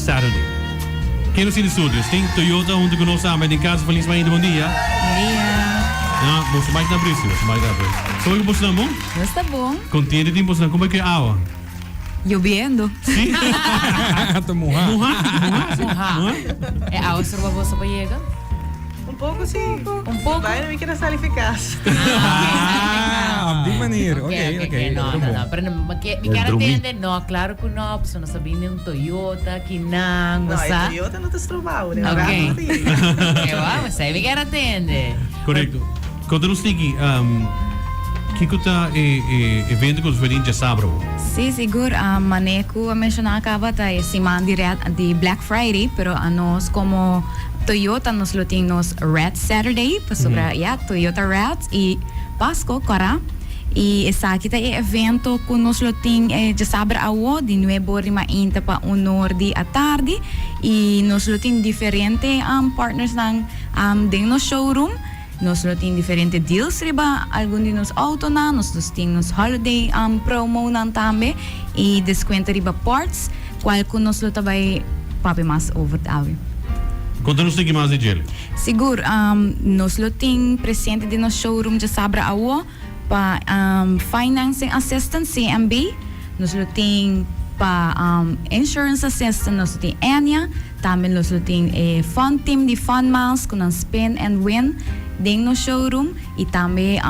Saturday. Quem nos estúdios tem Toyota junto conosco também em casa. Feliz manhã de bom dia. Ah, você vai dar preço, você vai dar preço. Como é que você está bom? Está bom. Contente de você, como é que é a água? Lloviendo. Sim. Tô morrendo. É a outra para você para Um pouco sim. Um pouco. Vai não me queira salificar. Big maneiro. Ok. No, pero me quero entender, no, claro que não, porque não sabia nem Toyota, que não, Não, você. é Toyota não te estrobau, né? Ok. Eu amo, você me quero entender. Correto. Conta-nos aqui, que está evento que os velhinhos já sabem? Sim, seguro. Maneco a mencionar acaba tá semana direto de Black Friday, pero a nós como Toyota nos lo temos Red Saturday, para sobre Toyota Red e Pasco, cara. E essa aqui é evento que nós lo temos de sábado a o de 9h30 para 1h à tarde e nós lo temos diferentes partners dentro do showroom. Nós temos diferentes deals riba, alguns de nos auto na, nós temos holiday promo na também e desconto riba parts, qual que nós também papi mais over the Conta-nos aqui mais de gel. Seguro, nós temos presente de nosso showroom de Sabra Awo para financing assistance CMB, nós temos para insurance assistance, nós temos Anya, também nós temos fund team de fund miles com spin and win dentro no showroom e também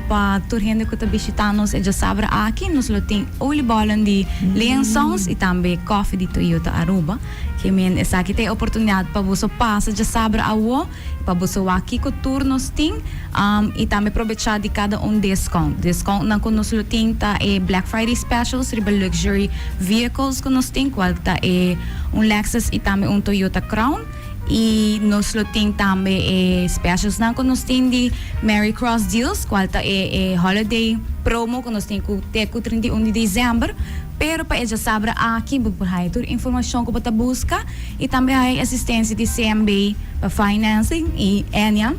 para toda gente que está visitando já sabe aqui nós temos oliebollen de Leensons e também coffee de Toyota Aruba que essa aqui tem oportunidade para você passar já sabe para você aqui com turnos tem e também aproveitar de cada desconto não que nós temos é Black Friday specials riba luxury vehicles que nós temos qual tá é Lexus e também Toyota Crown e nós temos também specials na que nós temos de Merry Cross Deals, qual é holiday promo que nós temos até 31 de dezembro. Pero para já saber aqui por aí toda informação que você busca e também há assistência de CMB para financing e Enya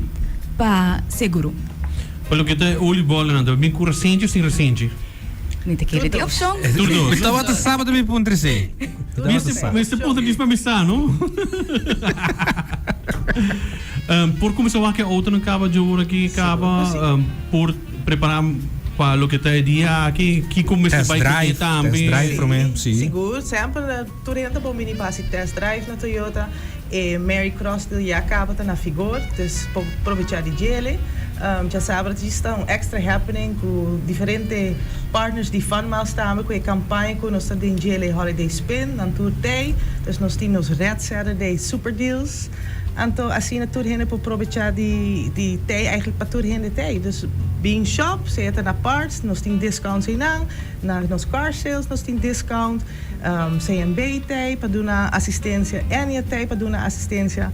para seguro. Pelo que está oliebollen, anda bem com recente ou sem recente? Não te quero de opção. Tudo. Estava até sábado me ponto assim. Mas você pode dizer para mim, não? Por começar a que a outra não acaba de ouvir aqui, acaba por preparar para o que está dia que começa a drive também. Test drive para mim, sim. Seguro, sempre turenta bom mini passe test drive na Toyota e Mary Cross já acaba na figura, então aproveitar de gele. Já sabe que está extra happening com diferentes partners de fun miles também com a campanha que nós temos de gele holiday spin na tour day, então nós temos Red Saturday super deals. Então, assim, na tour para aproveitar de ter eigenlijk para tour de ter. Dus, being shop, ze eten na parts, nós temos discounts na nos car sales, nós temos discount, CMB ter, para dar assistência, Enya ter, para dar assistência.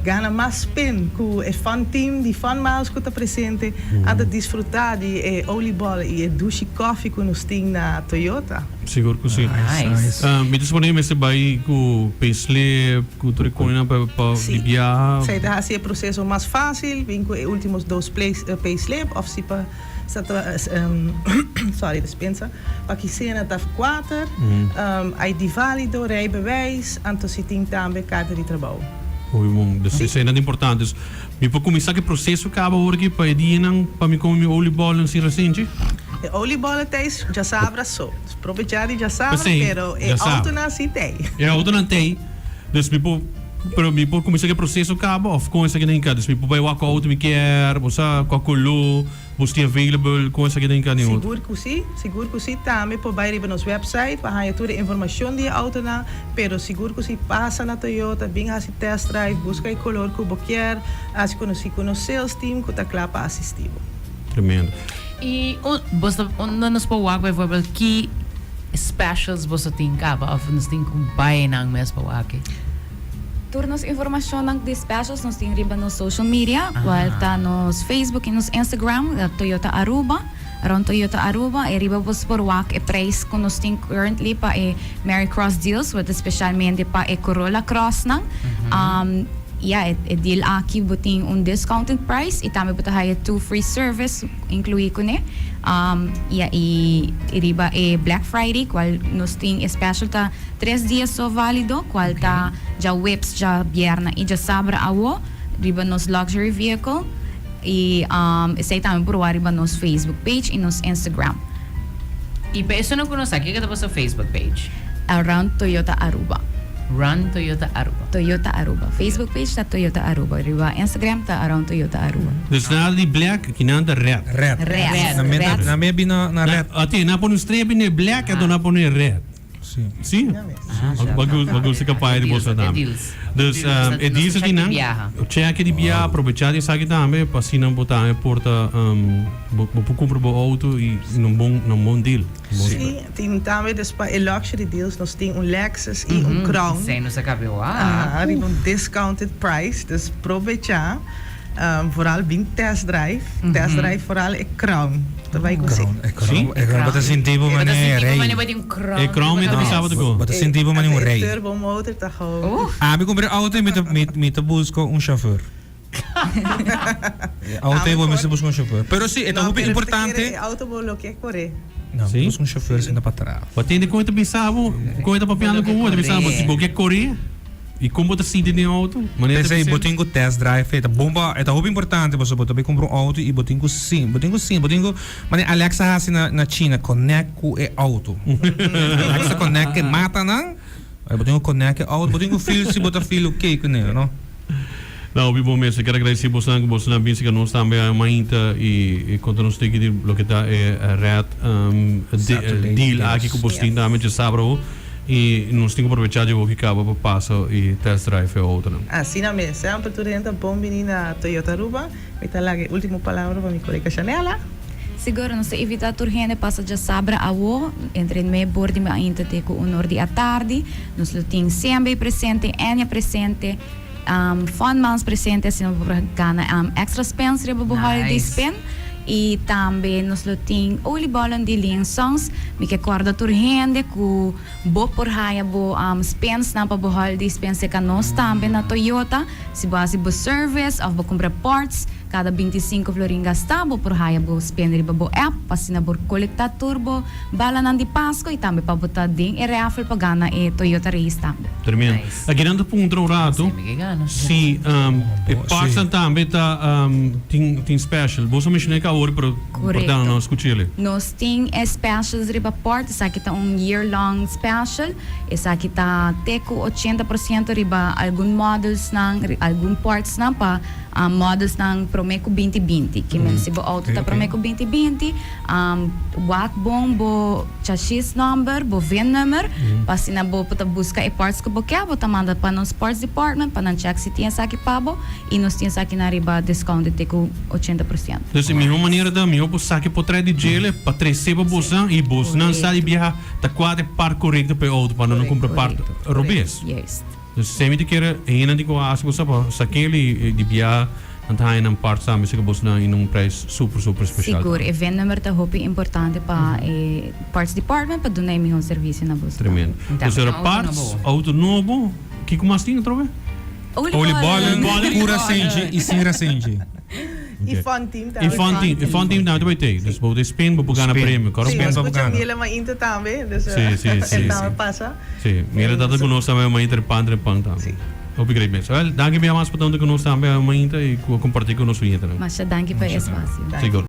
Gana mais spin com o fun team de fun miles que está presente a desfrutar de oliebollen e douche coffee que nós temos na Toyota. Seguro que sim. Nice. Me disponível esse vai com payslip, com tudo coisa para viajar. Sei da assim é processo mais fácil, vem com os últimos dois payslip ou se para sorry, dispensa. Para que cena tá 4, aí de válido rijbewijs, então se tem também carta de trabalho. Isso é nada importante. Me pode começar que processo acaba hoje para ir para me comer oliebollen assim recente? Oliebollen tens, já sabe só. Aproveitar já sabe, pero é auto não se tem. É auto não tem. Pero me pode começar que processo acaba of com essa que nem cada. Me pode vai com auto me quer, você com a color, você tem available com essa que nem cada. Seguro que sim, também pode ir para nosso website para ter toda a informação de auto na, pero seguro que sim passa na Toyota, bem a test drive, busca o color que você quer, assim conhece com o sales team que está claro para assistir. Tremendo. E você não nos pode falar, por exemplo, que specials você tem cava, ou nos tem com buy nang mes para aqui. Turnos informação de specials nós temos riba nos social media, qual está nos Facebook e nos Instagram, Toyota Aruba. Around Toyota Aruba, e riba vos por wak e price que nós temos currently pa e Merry Cross Deals, with especialmente pa e Corolla Cross nang. deal aqui botem discounted price e também botar aí 2 free service incluir com né. E riba Black Friday qual nos tem special tá 3 dias só válido qual tá já webs já bierna e já sabra awo riba nos luxury vehicle e esse também por riba nos Facebook page e nos Instagram E para isso não conheço, o que é o seu Facebook page? around Toyota Aruba. Run Toyota Aruba. Toyota Aruba. Facebook page tá Toyota Aruba. Riba Instagram tá around Toyota Aruba. Dus na die black, kinanda red. Red. Red. Na minha bina na red. Ati, na pon streep ni black, ato na pon red. Sim. Sim? Bagus se capaz de você também. Dus é disso que não. Check de viagem, aproveitar isso aqui também, para se não botar em porta, vou comprar um auto e num bom deal. Sim, tem também después luxury deals, nós tem Lexus e Crown. Sem nos acabou. Arriba discounted price, dus aproveitar. Vooral bem test drive. Test drive vooral é Crown. Daarbij ik Crown. Crown. Bota sentido mané rei. E Crown met de sábado go. Bota sentido mané rei. Turbo motor tá gewoon. Me comprei auto e me busco chauffeur. Auto e me busco chauffeur. Pero sí, é muito importante. Auto bolo que corre. Não, busco chauffeur ainda para trás. Batende com ita bisabo, com ita papiando com outro, bisabo, tipo que correr. E como botar sítio no auto? Pensei, botinho test drive, é bomba, é muito importante, você botar bem comprar um auto e botinho sim, mas Alexa assim na China connect com o auto. Alexa connect mata não? Aí botinho connect auto, botinho filho se botar filho ok com ele, não? Não, bom mesmo, quero agradecer você na bem que nós também a mainta e quando nós temos que o que tá é red deal aqui com você também de sábado. E nós temos que aproveitar de o que acaba para passar e test drive é outra. Assim na mesa, sempre tu renta bom menina Toyota Aruba. Me tá lá a última palavra para minha colega Chanela. Siguro não se evita turhene passa já sabra awo entre me bordi me ainda te com honor de à tarde. Nós lutin sempre presente, Enya presente, fun months presente, assim para ganhar extra spends reba buhal de spend. E também nós lutin olibolan de liaisons, me que acorda turhende com bo por haya bo spends na pa buhal de spends que nós também na Toyota, se base bo service ou bo comprar parts. Cada 25 florin gasta, bo por haya bo spender bo app, pasina bo colectar turbo, bala nan di Pasko e também para botar ding e raffle pa gana e Toyota Race também. Tremendo. Aqui não por um rato, se parts também tá tem special. Você mencionou que a hora para nós escutar. Nós tem specials riba port, essa aqui tá year long special, essa aqui tá teco 80% riba algum models nang algum ports na pa models ng Promeco 2020 que se bo auto ta Promeco 2020 wak bom bo chassis number bo VIN number pasi na bo puta busca e parts ko bo kaya bo ta manda pa ng sports department pa ng check si tiyan sa ki pabo e nos tiyan sa ki na riba discounted ko 80%. Dus a minha maneira da minha po saque po trás de gele para trazer para bolsa e bolsa não sai biha ta quadre par correto para auto para não comprar parte robês. Yes. Dus sempre que era ainda de coisa você sabe saquele de biha antahay ng parts sa que bolsa na em price super especial. Siguro event number ta hopi importante pa parts department pa dunay mi serviço na bolsa. Tremendo. Dus era parts auto novo que como assim trove? Olibolan, pura senge e sem rasenge. E fun team E fun team nou vai ter. Dus vou spin para ganhar prêmio. Sim, mas escuta mila ma inta também, dus sim. passa. Sim, mira data conosco também uma inter pandre panta. Sim. Obrigado mesmo. Well, danke bem mais para tanto conosco também uma inta e compartilhar conosco inta. Mas danke pa espaço. Siguro.